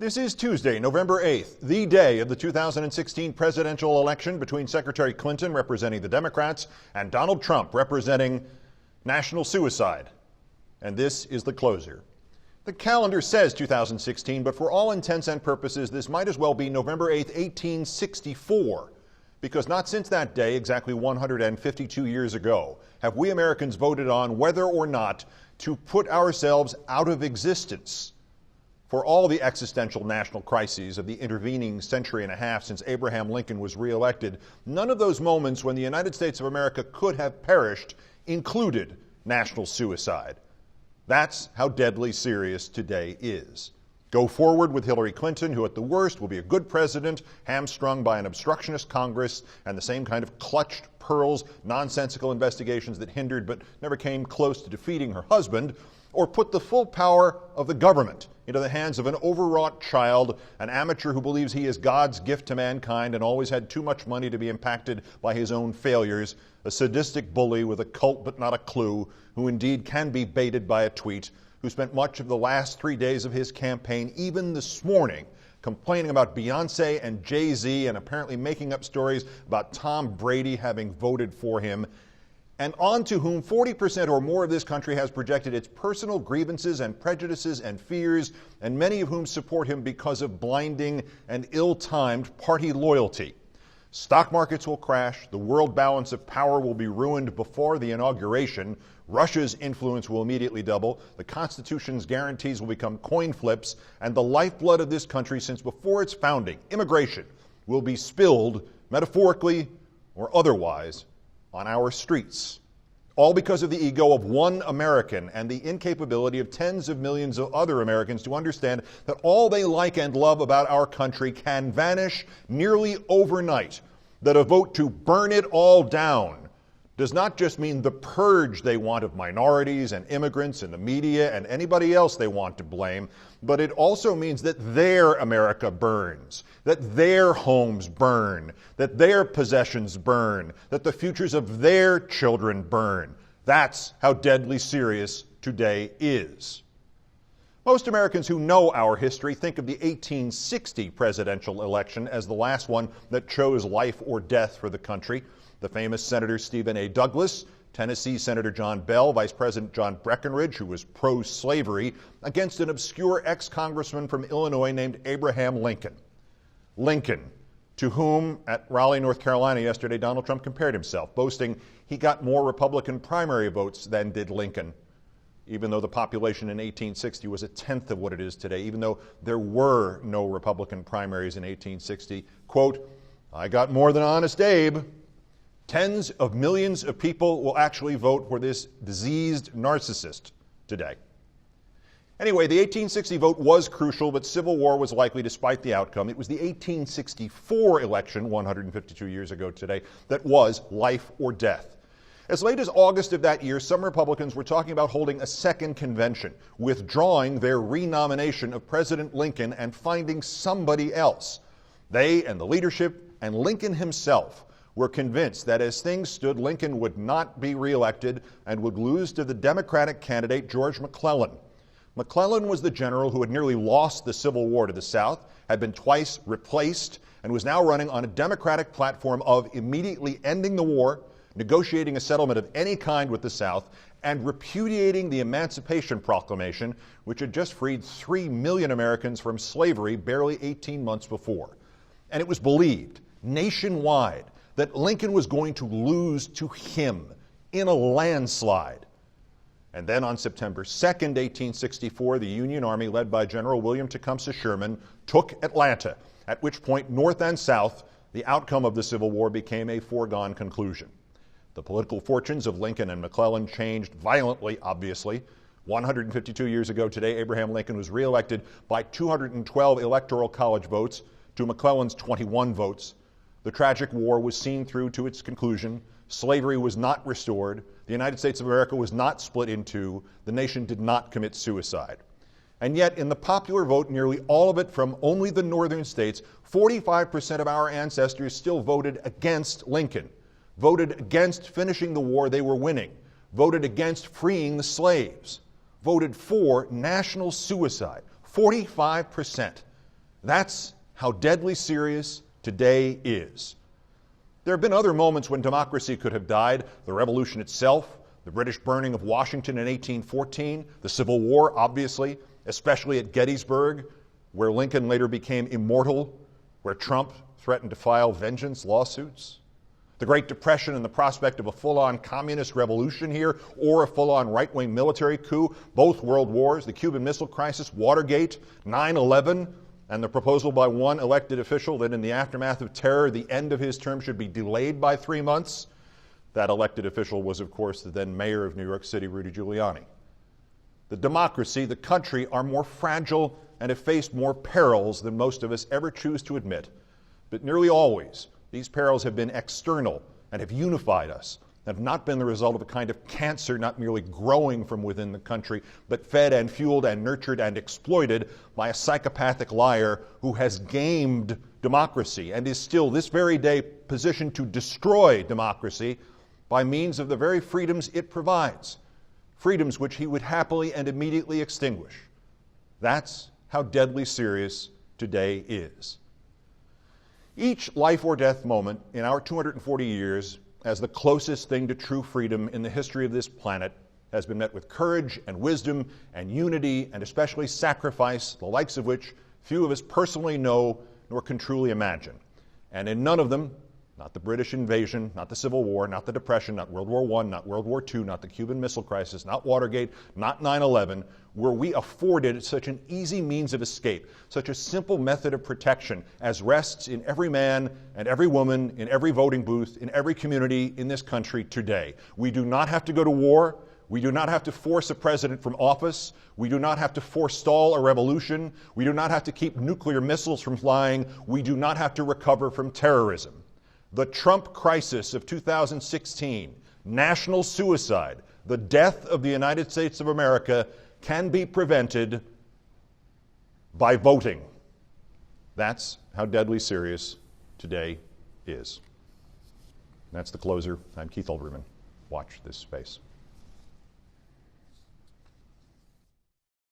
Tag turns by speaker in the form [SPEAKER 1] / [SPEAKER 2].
[SPEAKER 1] This is Tuesday, November 8th, the day of the 2016 presidential election between Secretary Clinton, representing the Democrats, and Donald Trump, representing national suicide. And this is the closer. The calendar says 2016, but for all intents and purposes, this might as well be November 8th, 1864. Because not since that day, exactly 152 years ago, have we Americans voted on whether or not to put ourselves out of existence. For all the existential national crises of the intervening century and a half since Abraham Lincoln was reelected, none of those moments when the United States of America could have perished included national suicide. That's how deadly serious today is. Go forward with Hillary Clinton, who at the worst will be a good president, hamstrung by an obstructionist Congress and the same kind of clutched pearls, nonsensical investigations that hindered but never came close to defeating her husband, or put the full power of the government into the hands of an overwrought child, an amateur who believes he is God's gift to mankind and always had too much money to be impacted by his own failures, a sadistic bully with a cult but not a clue, who indeed can be baited by a tweet, who spent much of the last 3 days of his campaign, even this morning, complaining about Beyonce and Jay-Z and apparently making up stories about Tom Brady having voted for him, and on to whom 40% or more of this country has projected its personal grievances and prejudices and fears, and many of whom support him because of blinding and ill-timed party loyalty. Stock markets will crash, the world balance of power will be ruined before the inauguration, Russia's influence will immediately double, the Constitution's guarantees will become coin flips, and the lifeblood of this country since before its founding, immigration, will be spilled, metaphorically or otherwise, on our streets. All because of the ego of one American and the incapability of tens of millions of other Americans to understand that all they like and love about our country can vanish nearly overnight. That a vote to burn it all down does not just mean the purge they want of minorities and immigrants and the media and anybody else they want to blame, but it also means that their America burns, that their homes burn, that their possessions burn, that the futures of their children burn. That's how deadly serious today is. Most Americans who know our history think of the 1860 presidential election as the last one that chose life or death for the country. The famous Senator Stephen A. Douglas, Tennessee Senator John Bell, Vice President John Breckinridge, who was pro-slavery, against an obscure ex-congressman from Illinois named Abraham Lincoln. Lincoln, to whom at Raleigh, North Carolina yesterday, Donald Trump compared himself, boasting he got more Republican primary votes than did Lincoln, even though the population in 1860 was a tenth of what it is today, even though there were no Republican primaries in 1860. Quote, "I got more than Honest Abe." Tens of millions of people will actually vote for this diseased narcissist today. Anyway, the 1860 vote was crucial, but civil war was likely despite the outcome. It was the 1864 election, 152 years ago today, that was life or death. As late as August of that year, some Republicans were talking about holding a second convention, withdrawing their renomination of President Lincoln and finding somebody else. They and the leadership and Lincoln himself were convinced that as things stood, Lincoln would not be reelected and would lose to the Democratic candidate George McClellan. McClellan was the general who had nearly lost the Civil War to the South, had been twice replaced, and was now running on a Democratic platform of immediately ending the war, negotiating a settlement of any kind with the South, and repudiating the Emancipation Proclamation, which had just freed 3 million Americans from slavery barely 18 months before. And it was believed nationwide that Lincoln was going to lose to him in a landslide. And then on September 2nd, 1864, the Union Army, led by General William Tecumseh Sherman, took Atlanta, at which point, North and South, the outcome of the Civil War became a foregone conclusion. The political fortunes of Lincoln and McClellan changed violently, obviously. 152 years ago today, Abraham Lincoln was reelected by 212 Electoral College votes to McClellan's 21 votes. The tragic war was seen through to its conclusion. Slavery was not restored. The United States of America was not split in two. The nation did not commit suicide. And yet, in the popular vote, nearly all of it from only the northern states, 45% of our ancestors still voted against Lincoln, voted against finishing the war they were winning, voted against freeing the slaves, voted for national suicide. 45%. That's how deadly serious today is. There have been other moments when democracy could have died. The Revolution itself, the British burning of Washington in 1814, the Civil War, obviously, especially at Gettysburg, where Lincoln later became immortal, where Trump threatened to file vengeance lawsuits. The Great Depression and the prospect of a full-on communist revolution here or a full-on right-wing military coup, both world wars, the Cuban Missile Crisis, Watergate, 9/11, and the proposal by one elected official that in the aftermath of terror, the end of his term should be delayed by 3 months. That elected official was, of course, the then mayor of New York City, Rudy Giuliani. The democracy, the country, are more fragile and have faced more perils than most of us ever choose to admit. But nearly always, these perils have been external and have unified us, and have not been the result of a kind of cancer not merely growing from within the country, but fed and fueled and nurtured and exploited by a psychopathic liar who has gamed democracy and is still this very day positioned to destroy democracy by means of the very freedoms it provides, freedoms which he would happily and immediately extinguish. That's how deadly serious today is. Each life or death moment in our 240 years as the closest thing to true freedom in the history of this planet has been met with courage and wisdom and unity and especially sacrifice, the likes of which few of us personally know nor can truly imagine. And in none of them, not the British invasion, not the Civil War, not the Depression, not World War I, not World War II, not the Cuban Missile Crisis, not Watergate, not 9/11, were we afforded such an easy means of escape, such a simple method of protection as rests in every man and every woman, in every voting booth, in every community in this country today. We do not have to go to war. We do not have to force a president from office. We do not have to forestall a revolution. We do not have to keep nuclear missiles from flying. We do not have to recover from terrorism. The Trump crisis of 2016, national suicide, the death of the United States of America can be prevented by voting. That's how deadly serious today is. That's the closer. I'm Keith Olbermann. Watch this space.